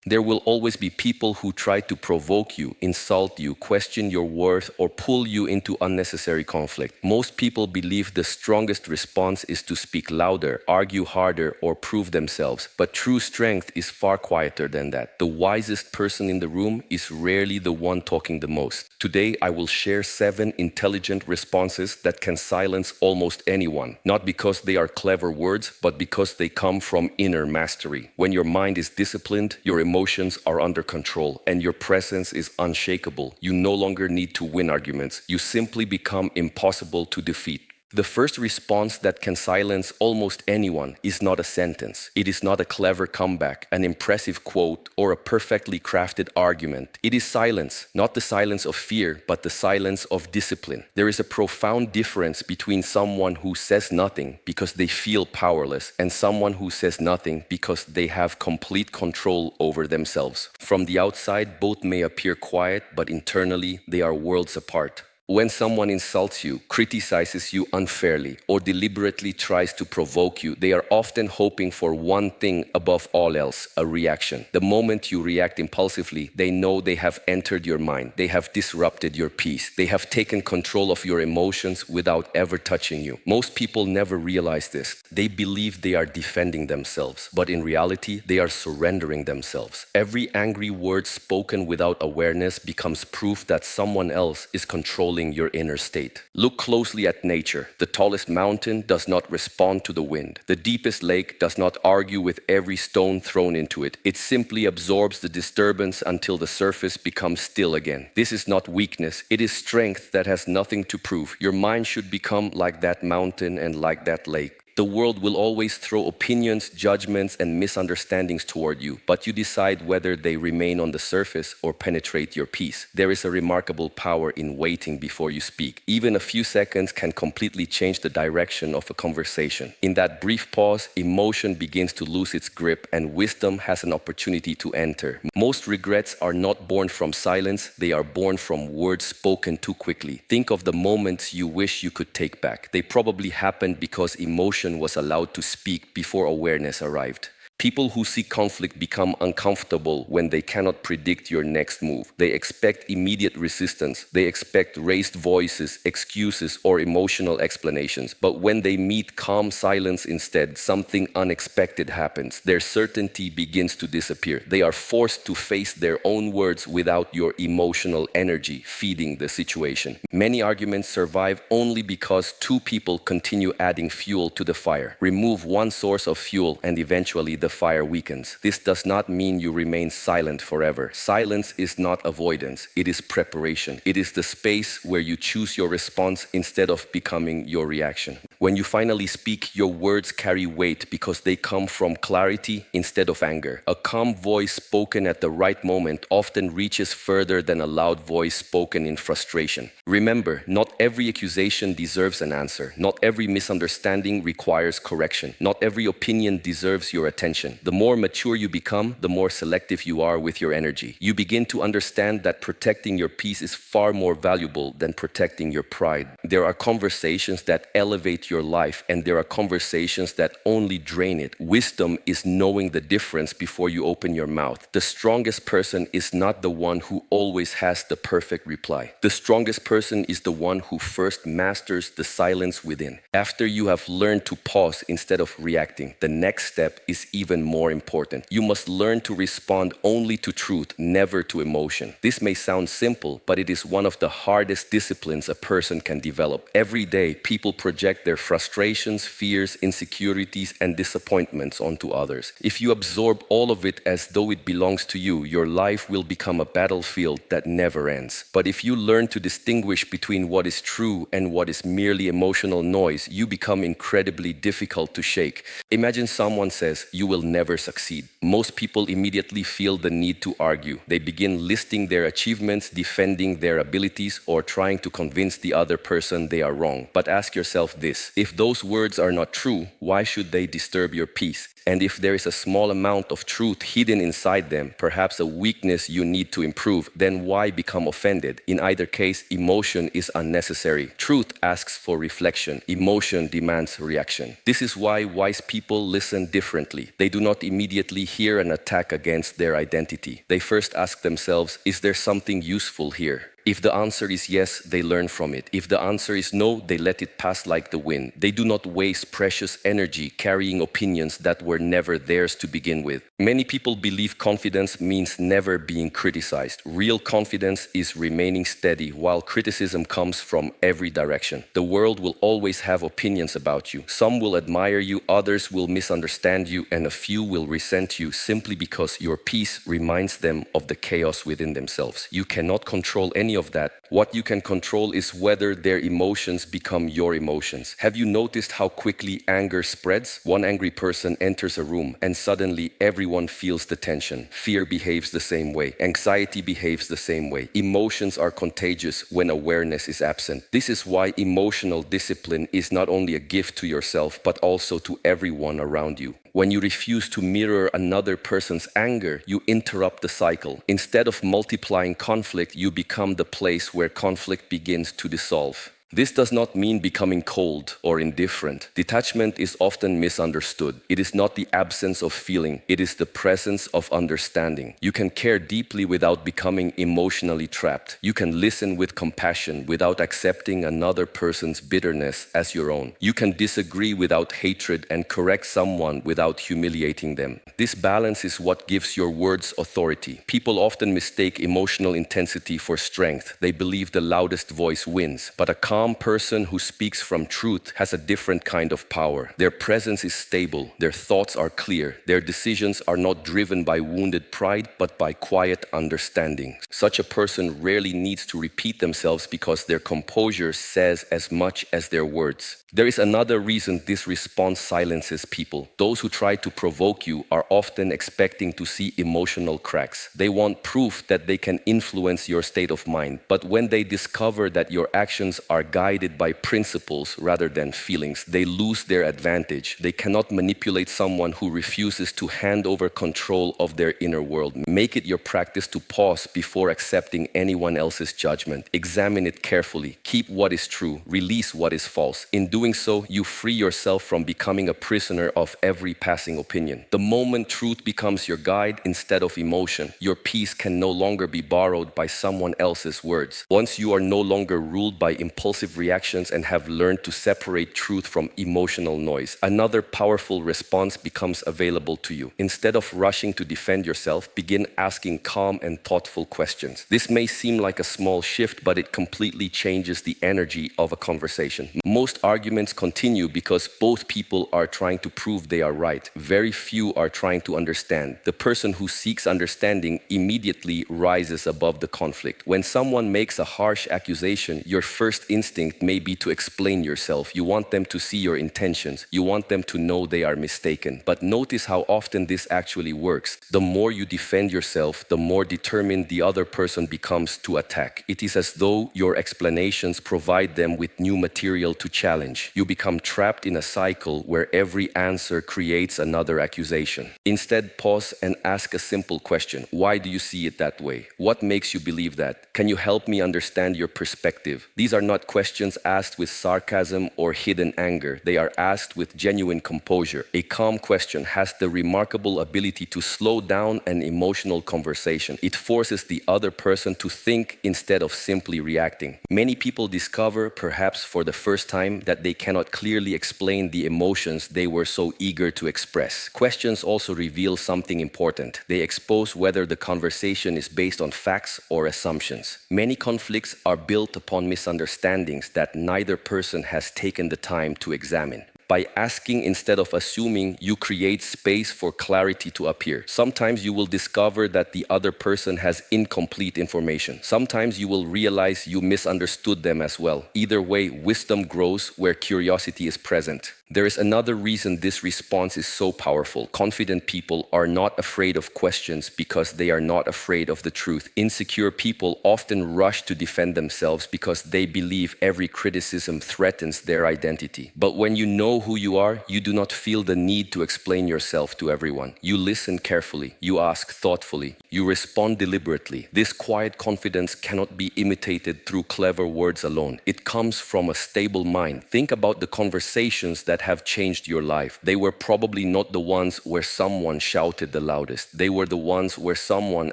There will always be people who try to provoke you, insult you, question your worth, or pull you into unnecessary conflict. Most people believe the strongest response is to speak louder, argue harder, or prove themselves. But true strength is far quieter than that. The wisest person in the room is rarely the one talking the most. Today, I will share 7 intelligent responses that can silence almost anyone, not because they are clever words, but because they come from inner mastery. When your mind is disciplined, your emotions are under control, and your presence is unshakable. You no longer need to win arguments. You simply become impossible to defeat. The first response that can silence almost anyone is not a sentence. It is not a clever comeback, an impressive quote, or a perfectly crafted argument. It is silence, not the silence of fear, but the silence of discipline. There is a profound difference between someone who says nothing because they feel powerless and someone who says nothing because they have complete control over themselves. From the outside, both may appear quiet, but internally, they are worlds apart. When someone insults you, criticizes you unfairly, or deliberately tries to provoke you, they are often hoping for one thing above all else, a reaction. The moment you react impulsively, they know they have entered your mind. They have disrupted your peace. They have taken control of your emotions without ever touching you. Most people never realize this. They believe they are defending themselves, but in reality, they are surrendering themselves. Every angry word spoken without awareness becomes proof that someone else is controlling your inner state. Look closely at nature. The tallest mountain does not respond to the wind. The deepest lake does not argue with every stone thrown into it. It simply absorbs the disturbance until the surface becomes still again. This is not weakness. It is strength that has nothing to prove. Your mind should become like that mountain and like that lake. The world will always throw opinions, judgments, and misunderstandings toward you, but you decide whether they remain on the surface or penetrate your peace. There is a remarkable power in waiting before you speak. Even a few seconds can completely change the direction of a conversation. In that brief pause, emotion begins to lose its grip and wisdom has an opportunity to enter. Most regrets are not born from silence, they are born from words spoken too quickly. Think of the moments you wish you could take back. They probably happened because emotion was allowed to speak before awareness arrived. People who seek conflict become uncomfortable when they cannot predict your next move. They expect immediate resistance. They expect raised voices, excuses, or emotional explanations. But when they meet calm silence instead, something unexpected happens. Their certainty begins to disappear. They are forced to face their own words without your emotional energy feeding the situation. Many arguments survive only because 2 people continue adding fuel to the fire. Remove one source of fuel and eventually the fire weakens. This does not mean you remain silent forever. Silence is not avoidance. It is preparation. It is the space where you choose your response instead of becoming your reaction. When you finally speak, your words carry weight because they come from clarity instead of anger. A calm voice spoken at the right moment often reaches further than a loud voice spoken in frustration. Remember, not every accusation deserves an answer. Not every misunderstanding requires correction. Not every opinion deserves your attention. The more mature you become, the more selective you are with your energy. You begin to understand that protecting your peace is far more valuable than protecting your pride. There are conversations that elevate your life, and there are conversations that only drain it. Wisdom is knowing the difference before you open your mouth. The strongest person is not the one who always has the perfect reply. The strongest person is the one who first masters the silence within. After you have learned to pause instead of reacting, the next step is even more important. You must learn to respond only to truth, never to emotion. This may sound simple, but it is one of the hardest disciplines a person can develop. Every day, people project their frustrations, fears, insecurities, and disappointments onto others. If you absorb all of it as though it belongs to you, your life will become a battlefield that never ends. But if you learn to distinguish between what is true and what is merely emotional noise, you become incredibly difficult to shake. Imagine someone says, "You will never succeed." Most people immediately feel the need to argue. They begin listing their achievements, defending their abilities, or trying to convince the other person they are wrong. But ask yourself this: this. If those words are not true, why should they disturb your peace? And if there is a small amount of truth hidden inside them, perhaps a weakness you need to improve, then why become offended? In either case, emotion is unnecessary. Truth asks for reflection. Emotion demands reaction. This is why wise people listen differently. They do not immediately hear an attack against their identity. They first ask themselves, is there something useful here? If the answer is yes, they learn from it. If the answer is no, they let it pass like the wind. They do not waste precious energy carrying opinions that were never theirs to begin with. Many people believe confidence means never being criticized. Real confidence is remaining steady while criticism comes from every direction. The world will always have opinions about you. Some will admire you, others will misunderstand you, and a few will resent you simply because your peace reminds them of the chaos within themselves. You cannot control any of that. What you can control is whether their emotions become your emotions. Have you noticed how quickly anger spreads? One angry person enters a room and suddenly everyone feels the tension. Fear behaves the same way. Anxiety behaves the same way. Emotions are contagious when awareness is absent. This is why emotional discipline is not only a gift to yourself, but also to everyone around you. When you refuse to mirror another person's anger, you interrupt the cycle. Instead of multiplying conflict, you become the place where conflict begins to dissolve. This does not mean becoming cold or indifferent. Detachment is often misunderstood. It is not the absence of feeling, it is the presence of understanding. You can care deeply without becoming emotionally trapped. You can listen with compassion without accepting another person's bitterness as your own. You can disagree without hatred and correct someone without humiliating them. This balance is what gives your words authority. People often mistake emotional intensity for strength. They believe the loudest voice wins, but a calm person who speaks from truth has a different kind of power. Their presence is stable, their thoughts are clear, their decisions are not driven by wounded pride, but by quiet understanding. Such a person rarely needs to repeat themselves because their composure says as much as their words. There is another reason this response silences people. Those who try to provoke you are often expecting to see emotional cracks. They want proof that they can influence your state of mind. But when they discover that your actions are guided by principles rather than feelings, they lose their advantage. They cannot manipulate someone who refuses to hand over control of their inner world. Make it your practice to pause before accepting anyone else's judgment. Examine it carefully. Keep what is true. Release what is false. In doing so, you free yourself from becoming a prisoner of every passing opinion. The moment truth becomes your guide instead of emotion, your peace can no longer be borrowed by someone else's words. Once you are no longer ruled by impulsive reactions and have learned to separate truth from emotional noise, another powerful response becomes available to you. Instead of rushing to defend yourself, begin asking calm and thoughtful questions. This may seem like a small shift, but it completely changes the energy of a conversation. Most arguments continue because both people are trying to prove they are right. Very few are trying to understand. The person who seeks understanding immediately rises above the conflict. When someone makes a harsh accusation, your first instinct may be to explain yourself. You want them to see your intentions. You want them to know they are mistaken. But notice how often this actually works. The more you defend yourself, the more determined the other person becomes to attack. It is as though your explanations provide them with new material to challenge. You become trapped in a cycle where every answer creates another accusation. Instead, pause and ask a simple question. Why do you see it that way? What makes you believe that? Can you help me understand your perspective? These are not questions asked with sarcasm or hidden anger. They are asked with genuine composure. A calm question has the remarkable ability to slow down an emotional conversation. It forces the other person to think instead of simply reacting. Many people discover, perhaps for the first time, that they cannot clearly explain the emotions they were so eager to express. Questions also reveal something important. They expose whether the conversation is based on facts or assumptions. Many conflicts are built upon misunderstandings that neither person has taken the time to examine. By asking instead of assuming, you create space for clarity to appear. Sometimes you will discover that the other person has incomplete information. Sometimes you will realize you misunderstood them as well. Either way, wisdom grows where curiosity is present. There is another reason this response is so powerful. Confident people are not afraid of questions because they are not afraid of the truth. Insecure people often rush to defend themselves because they believe every criticism threatens their identity. But when you know who you are, you do not feel the need to explain yourself to everyone. You listen carefully, you ask thoughtfully, you respond deliberately. This quiet confidence cannot be imitated through clever words alone. It comes from a stable mind. Think about the conversations that have changed your life. They were probably not the ones where someone shouted the loudest. They were the ones where someone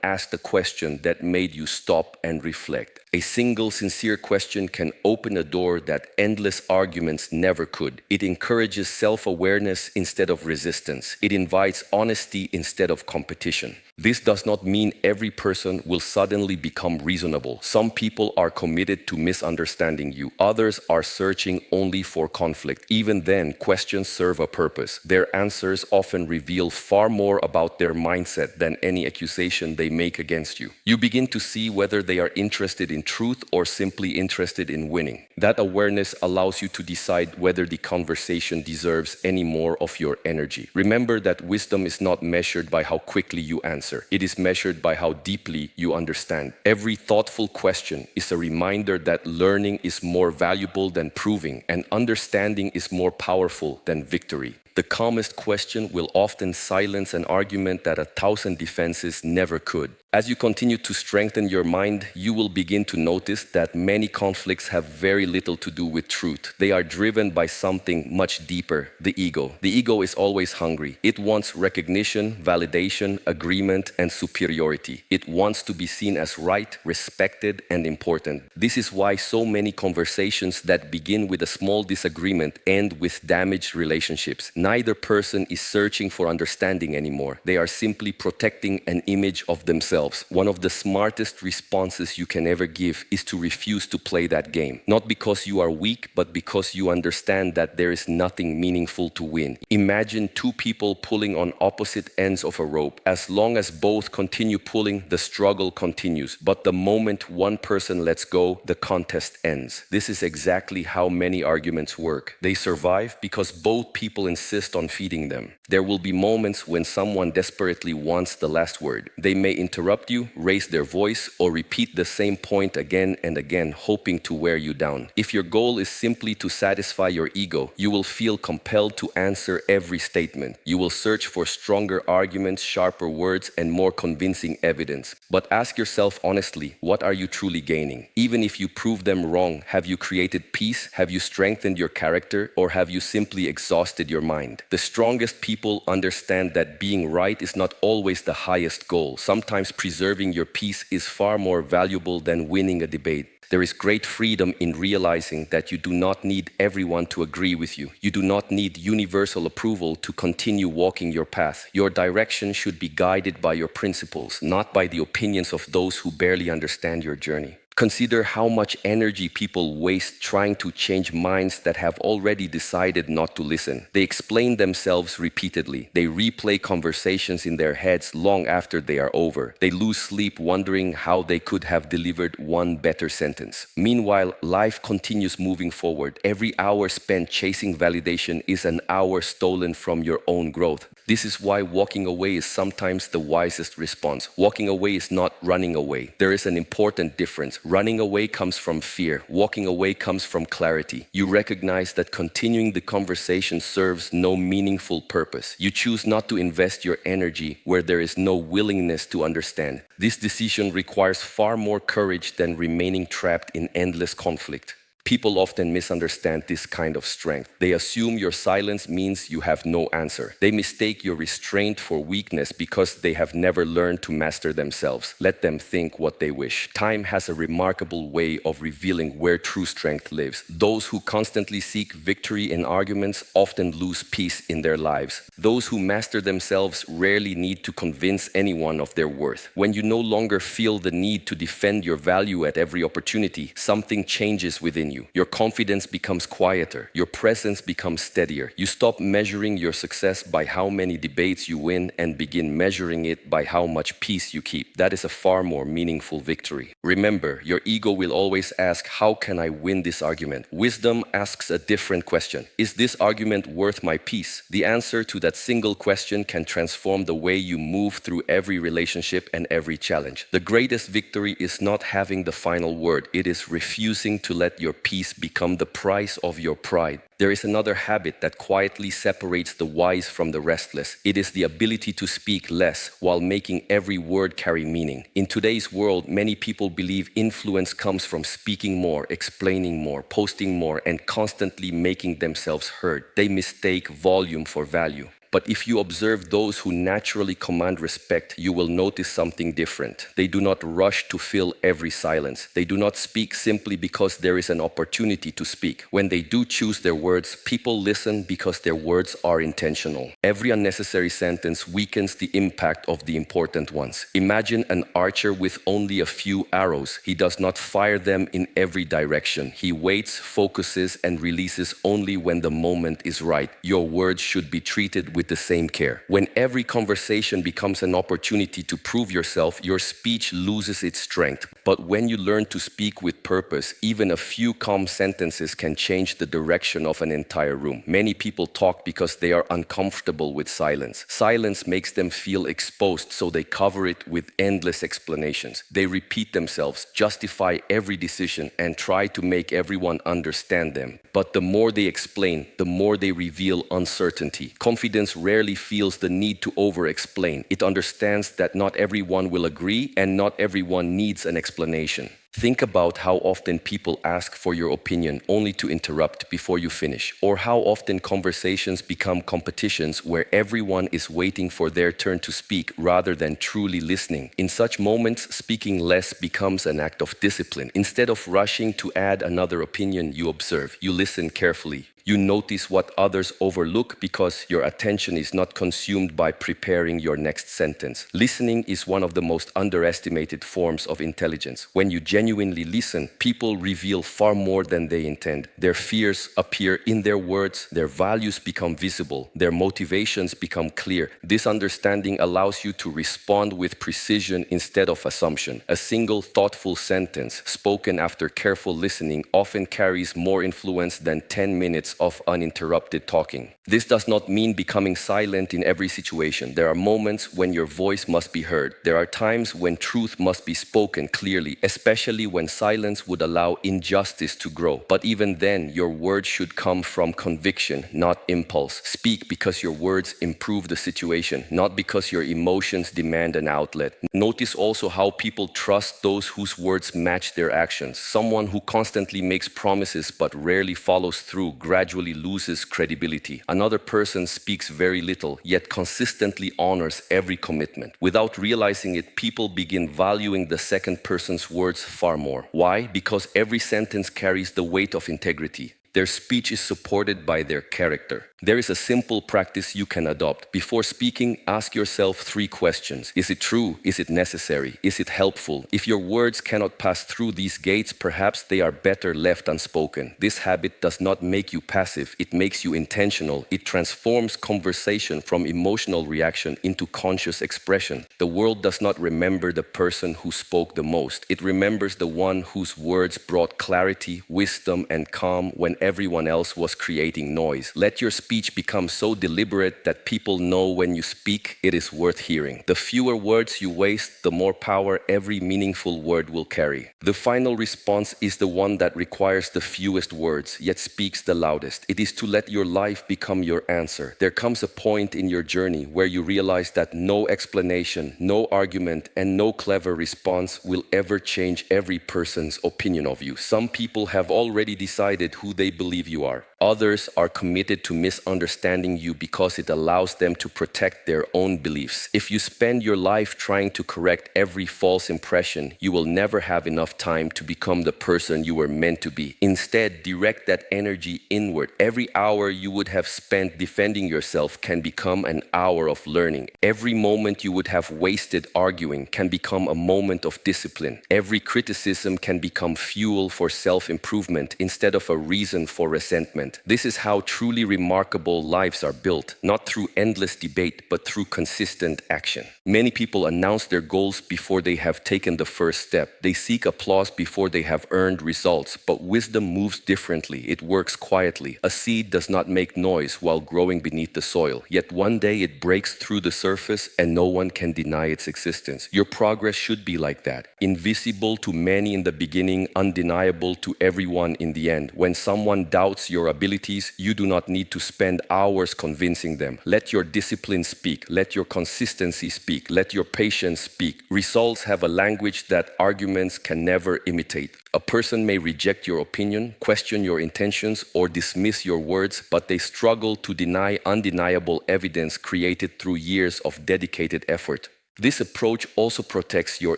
asked a question that made you stop and reflect. A single sincere question can open a door that endless arguments never could. It encourages self-awareness instead of resistance. It invites honesty instead of competition. This does not mean every person will suddenly become reasonable. Some people are committed to misunderstanding you. Others are searching only for conflict. Even then, questions serve a purpose. Their answers often reveal far more about their mindset than any accusation they make against you. You begin to see whether they are interested in truth or simply interested in winning. That awareness allows you to decide whether the conversation deserves any more of your energy. Remember that wisdom is not measured by how quickly you answer. It is measured by how deeply you understand. Every thoughtful question is a reminder that learning is more valuable than proving, and understanding is more powerful than victory. The calmest question will often silence an argument that 1,000 defenses never could. As you continue to strengthen your mind, you will begin to notice that many conflicts have very little to do with truth. They are driven by something much deeper, the ego. The ego is always hungry. It wants recognition, validation, agreement, and superiority. It wants to be seen as right, respected, and important. This is why so many conversations that begin with a small disagreement end with damaged relationships. Neither person is searching for understanding anymore. They are simply protecting an image of themselves. One of the smartest responses you can ever give is to refuse to play that game. Not because you are weak, but because you understand that there is nothing meaningful to win. Imagine two people pulling on opposite ends of a rope. As long as both continue pulling, the struggle continues. But the moment one person lets go, the contest ends. This is exactly how many arguments work. They survive because both people insist on feeding them. There will be moments when someone desperately wants the last word. They may interrupt you, raise their voice, or repeat the same point again and again, hoping to wear you down. If your goal is simply to satisfy your ego, you will feel compelled to answer every statement. You will search for stronger arguments, sharper words, and more convincing evidence. But ask yourself honestly, what are you truly gaining? Even if you prove them wrong, have you created peace? Have you strengthened your character? Or have you simply exhausted your mind? The strongest people understand that being right is not always the highest goal. Sometimes preserving your peace is far more valuable than winning a debate. There is great freedom in realizing that you do not need everyone to agree with you. You do not need universal approval to continue walking your path. Your direction should be guided by your principles, not by the opinions of those who barely understand your journey. Consider how much energy people waste trying to change minds that have already decided not to listen. They explain themselves repeatedly. They replay conversations in their heads long after they are over. They lose sleep wondering how they could have delivered one better sentence. Meanwhile, life continues moving forward. Every hour spent chasing validation is an hour stolen from your own growth. This is why walking away is sometimes the wisest response. Walking away is not running away. There is an important difference. Running away comes from fear. Walking away comes from clarity. You recognize that continuing the conversation serves no meaningful purpose. You choose not to invest your energy where there is no willingness to understand. This decision requires far more courage than remaining trapped in endless conflict. People often misunderstand this kind of strength. They assume your silence means you have no answer. They mistake your restraint for weakness because they have never learned to master themselves. Let them think what they wish. Time has a remarkable way of revealing where true strength lives. Those who constantly seek victory in arguments often lose peace in their lives. Those who master themselves rarely need to convince anyone of their worth. When you no longer feel the need to defend your value at every opportunity, something changes within within you. Your confidence becomes quieter. Your presence becomes steadier. You stop measuring your success by how many debates you win and begin measuring it by how much peace you keep. That is a far more meaningful victory. Remember, your ego will always ask, how can I win this argument? Wisdom asks a different question. Is this argument worth my peace? The answer to that single question can transform the way you move through every relationship and every challenge. The greatest victory is not having the final word. It is refusing to let your peace become the price of your pride. There is another habit that quietly separates the wise from the restless. It is the ability to speak less while making every word carry meaning. In today's world, many people believe influence comes from speaking more, explaining more, posting more, and constantly making themselves heard. They mistake volume for value. But if you observe those who naturally command respect, you will notice something different. They do not rush to fill every silence. They do not speak simply because there is an opportunity to speak. When they do choose their words, people listen because their words are intentional. Every unnecessary sentence weakens the impact of the important ones. Imagine an archer with only a few arrows. He does not fire them in every direction. He waits, focuses, and releases only when the moment is right. Your words should be treated with the same care. When every conversation becomes an opportunity to prove yourself, your speech loses its strength. But when you learn to speak with purpose, even a few calm sentences can change the direction of an entire room. Many people talk because they are uncomfortable with silence. Silence makes them feel exposed, so they cover it with endless explanations. They repeat themselves, justify every decision, and try to make everyone understand them. But the more they explain, the more they reveal uncertainty. Confidence rarely feels the need to over-explain. It understands that not everyone will agree and not everyone needs an explanation. Think about how often people ask for your opinion only to interrupt before you finish, or how often conversations become competitions where everyone is waiting for their turn to speak rather than truly listening. In such moments, speaking less becomes an act of discipline. Instead of rushing to add another opinion, you observe, you listen carefully. You notice what others overlook because your attention is not consumed by preparing your next sentence. Listening is one of the most underestimated forms of intelligence. When you genuinely listen, people reveal far more than they intend. Their fears appear in their words, their values become visible, their motivations become clear. This understanding allows you to respond with precision instead of assumption. A single thoughtful sentence spoken after careful listening often carries more influence than 10 minutes of uninterrupted talking. This does not mean becoming silent in every situation. There are moments when your voice must be heard. There are times when truth must be spoken clearly, especially when silence would allow injustice to grow. But even then, your words should come from conviction, not impulse. Speak because your words improve the situation, not because your emotions demand an outlet. Notice also how people trust those whose words match their actions. Someone who constantly makes promises but rarely follows through gradually loses credibility. Another person speaks very little, yet consistently honors every commitment. Without realizing it, people begin valuing the second person's words far more. Why? Because every sentence carries the weight of integrity. Their speech is supported by their character. There is a simple practice you can adopt. Before speaking, ask yourself 3 questions. Is it true? Is it necessary? Is it helpful? If your words cannot pass through these gates, perhaps they are better left unspoken. This habit does not make you passive. It makes you intentional. It transforms conversation from emotional reaction into conscious expression. The world does not remember the person who spoke the most. It remembers the one whose words brought clarity, wisdom, and calm when everyone else was creating noise. Let your speech become so deliberate that people know when you speak, it is worth hearing. The fewer words you waste, the more power every meaningful word will carry. The final response is the one that requires the fewest words, yet speaks the loudest. It is to let your life become your answer. There comes a point in your journey where you realize that no explanation, no argument, and no clever response will ever change every person's opinion of you. Some people have already decided who they believe you are. Others are committed to misunderstanding you because it allows them to protect their own beliefs. If you spend your life trying to correct every false impression, you will never have enough time to become the person you were meant to be. Instead, direct that energy inward. Every hour you would have spent defending yourself can become an hour of learning. Every moment you would have wasted arguing can become a moment of discipline. Every criticism can become fuel for self-improvement instead of a reason for resentment. This is how truly remarkable lives are built, not through endless debate, but through consistent action. Many people announce their goals before they have taken the first step. They seek applause before they have earned results, but wisdom moves differently. It works quietly. A seed does not make noise while growing beneath the soil, yet one day it breaks through the surface and no one can deny its existence. Your progress should be like that. Invisible to many in the beginning, undeniable to everyone in the end. When someone doubts your abilities, you do not need to spend hours convincing them. Let your discipline speak. Let your consistency speak. Let your patience speak. Results have a language that arguments can never imitate. A person may reject your opinion, question your intentions, or dismiss your words, but they struggle to deny undeniable evidence created through years of dedicated effort. This approach also protects your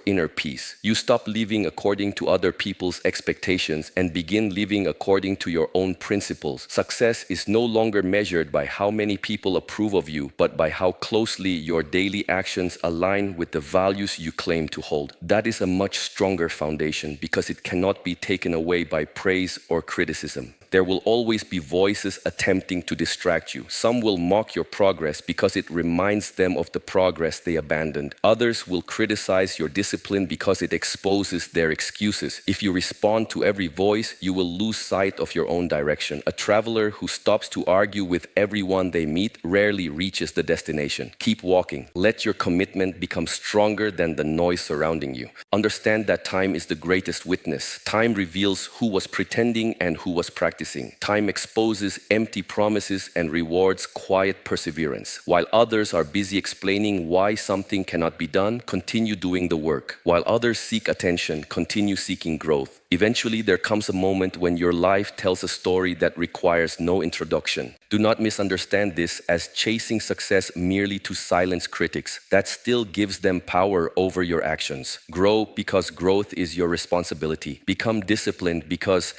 inner peace. You stop living according to other people's expectations and begin living according to your own principles. Success is no longer measured by how many people approve of you, but by how closely your daily actions align with the values you claim to hold. That is a much stronger foundation because it cannot be taken away by praise or criticism. There will always be voices attempting to distract you. Some will mock your progress because it reminds them of the progress they abandoned. Others will criticize your discipline because it exposes their excuses. If you respond to every voice, you will lose sight of your own direction. A traveler who stops to argue with everyone they meet rarely reaches the destination. Keep walking. Let your commitment become stronger than the noise surrounding you. Understand that time is the greatest witness. Time reveals who was pretending and who was practicing. Time exposes empty promises and rewards quiet perseverance. While others are busy explaining why something cannot be done, continue doing the work. While others seek attention, continue seeking growth. Eventually, there comes a moment when your life tells a story that requires no introduction. Do not misunderstand this as chasing success merely to silence critics. That still gives them power over your actions. Grow because growth is your responsibility. Become disciplined because